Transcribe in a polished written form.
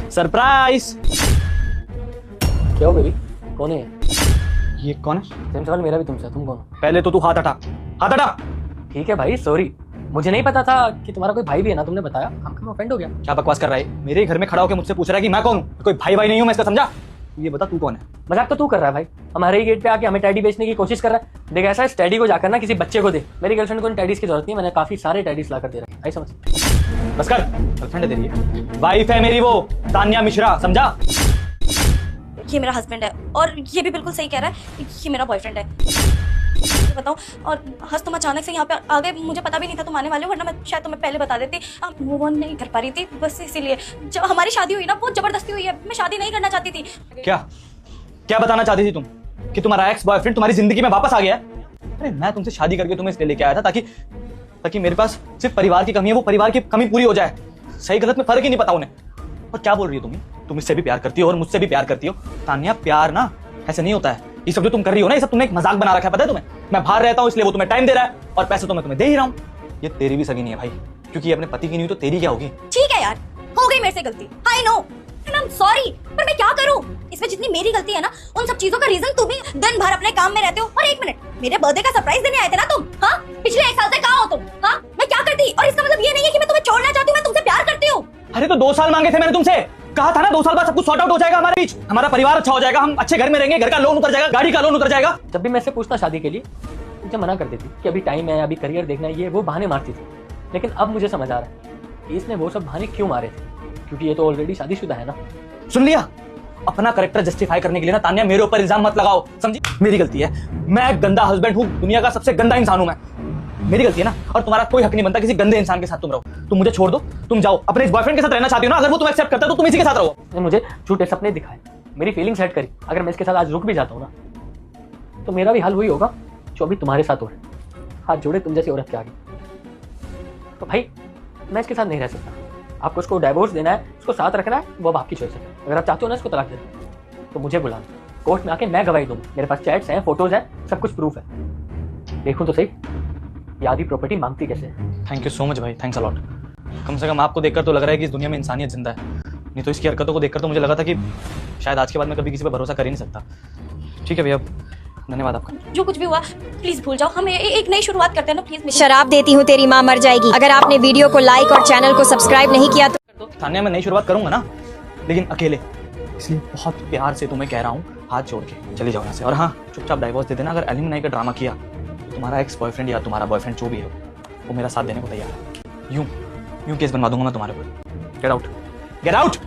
Surprise. क्या हो baby, कौन है ये कौन है? सेम सवाल मेरा भी तुमसे, तुम कौन हो? पहले तो तू हाथ हटा, हाथ हटा। ठीक है भाई, सॉरी, मुझे नहीं पता था कि तुम्हारा कोई भाई भी है ना, तुमने बताया, हम ऑफेंड हो गया। क्या बकवास कर रहा है? मेरे घर में खड़ा होकर मुझसे पूछ रहा है कि मैं कौन हूँ? कोई भाई भाई नहीं हूँ मैं, इसका समझा? ये बता तू कौन है? मजाक तो तू कर रहा है भाई, हमारे ही गेट पे आके हमें टैडी बेचने की कोशिश कर रहा है। देख ऐसा है, इस टैडी को जाकर ना किसी बच्चे को दे। मेरी गर्लफ्रेंड को इन टैडीज की जरूरत नहीं है, मैंने काफी सारे टैडीज लाकर दे रखे हैं, आई समझ। बस कर, गर्लफ्रेंड है तेरी, वाइफ है मेरी वो, तान्या मिश्रा, समझा? ये मेरा हस्बैंड है और ये भी बिल्कुल सही कह रहा है, ये मेरा बॉयफ्रेंड है। बताओ, और हंस तुम अचानक से यहाँ पे आ गए, मुझे पता भी नहीं था तुम आने वाले हो, वरना मैं शायद तुम्हें पहले बता देती। मूव ऑन नहीं कर पा रही थी बस इसीलिए। जब हमारी शादी हुई ना, बहुत जबरदस्ती हुई है, मैं शादी नहीं करना चाहती थी। क्या क्या बताना चाहती थी तुम? कि तुम्हारा एक्स बॉयफ्रेंड तुम्हारी जिंदगी में वापस आ गया? अरे मैं तुमसे शादी करके तुम्हें इसलिए लेके आया था ताकि मेरे पास सिर्फ परिवार की कमी है, वो परिवार की कमी पूरी हो जाए। सही गलत में फर्क ही नहीं पता उन्हें। और क्या बोल रही हो तुम इससे भी प्यार करती हो और मुझसे भी प्यार करती हो। तान्या, प्यार ना ऐसे नहीं होता है। ये सब जो तुम कर रही हो ना, ये सब तुमने एक मजाक बना रखा है, पता है तुम्हें? मैं बाहर रहता हूँ इसलिए वो तुम्हें टाइम दे रहा है और पैसे तो मैं तुम्हें दे ही रहा हूँ। ये तेरी भी सगी नहीं है भाई, क्योंकि ये अपने पति की नहीं हुई तो तेरी क्या होगी? ठीक है यार, हो गई मेरे से गलती, I know, I am sorry, पर मैं क्या करूं? इसमें जितनी मेरी गलती है ना, उन सब चीजों का रीजन तुम ही। दिन भर अपने काम में रहते हो। और एक मिनट, मेरे बर्थडे का सरप्राइज देने आए थे ना तुम? हाँ, पिछले 1 साल से कहाँ हो तुम? हाँ, मैं क्या करती? और इसका मतलब ये नहीं है कि मैं तुम्हें छोड़ना चाहती हूँ, मैं तुमसे प्यार करती हूँ। अरे तो 2 साल मांगे थे मैंने तुमसे, कहा था ना 2 साल बाद सब कुछ सॉर्ट आउट हो जाएगा हमारे बीच, हमारा परिवार अच्छा हो जाएगा, हम अच्छे घर में रहेंगे, घर का लोन उतर जाएगा, गाड़ी का लोन उतर जाएगा। जब भी मैं से पूछता शादी के लिए, मुझे मना कर देती कि अभी टाइम है, अभी करियर देखना है, ये वो बहाने मारती थी। लेकिन अब मुझे समझ आ रहा है कि इसने वो सब बहाने क्यों मारे थे, क्योंकि ये तो ऑलरेडी शादीशुदा है ना। सुन लिया? अपना कैरेक्टर जस्टिफाई करने के लिए ना तान्या मेरे ऊपर इल्जाम मत लगाओ, समझी? मेरी गलती है, मैं एक गंदा हस्बैंड हूँ, दुनिया का सबसे गंदा इंसान हूँ मैं। मेरी गलती है ना, और तुम्हारा कोई हक नहीं बनता किसी गंदे इंसान के साथ तुम रहो। तुम मुझे छोड़ दो, तुम जाओ, अपने इस बॉयफ्रेंड के साथ रहना चाहती हो ना, अगर वो तुम एक्सेप्ट करता है तो तुम इसी के साथ रहो। ने मुझे झूठे सपने दिखाए, मेरी फीलिंग्स हर्ट करी। अगर मैं इसके साथ आज रुक भी जाता हूँ ना, तो मेरा भी हाल वही होगा जो अभी तुम्हारे साथ हो रहा है, हाथ जोड़े तुम जैसी औरत के आगे। तो भाई मैं इसके साथ नहीं रह सकता। आपको उसको डाइवोर्स देना है, उसको साथ रखना है, वो अब आपकी चॉइस है। अगर आप चाहते हो ना इसको तलाक देना, तो मुझे बुलाना, कोर्ट में आके मैं गवाही दूंगा। मेरे पास चैट्स हैं, फोटोज हैं, सब कुछ प्रूफ है। देखूं तो सही ये आधी प्रॉपर्टी मांगती कैसे है। थैंक यू सो मच भाई, थैंक्स अ लॉट। कम से कम आपको देखकर तो लग रहा है कि इस दुनिया में इंसानियत जिंदा है, नहीं तो इसकी हरकतों को देखकर तो मुझे लगा था कि शायद आज के बाद मैं कभी किसी पर भरोसा कर ही नहीं सकता। ठीक है भैया, धन्यवाद आपका। जो कुछ भी हुआ प्लीज भूल जाओ, हम एक नई शुरुआत करते हैं ना प्लीज। शराब देती हूँ तेरी माँ मर जाएगी। अगर आपने वीडियो को लाइक और चैनल को सब्सक्राइब नहीं किया तो तान्या, मैं नई शुरुआत करूंगा ना, लेकिन अकेले, इसलिए बहुत प्यार से तुम्हें कह रहा हूँ, हाथ जोड़ के चली जाओ यहाँ से। और हाँ, चुपचाप डाइवोर्स दे देना। अगर एलिमिनाई का ड्रामा किया तो तुम्हारा एक्स बॉयफ्रेंड या तुम्हारा बॉयफ्रेंड जो भी है वो मेरा साथ देने को तैयार है। यूं केस बनवा दूंगा मैं तुम्हारे ऊपर। Get out, get out.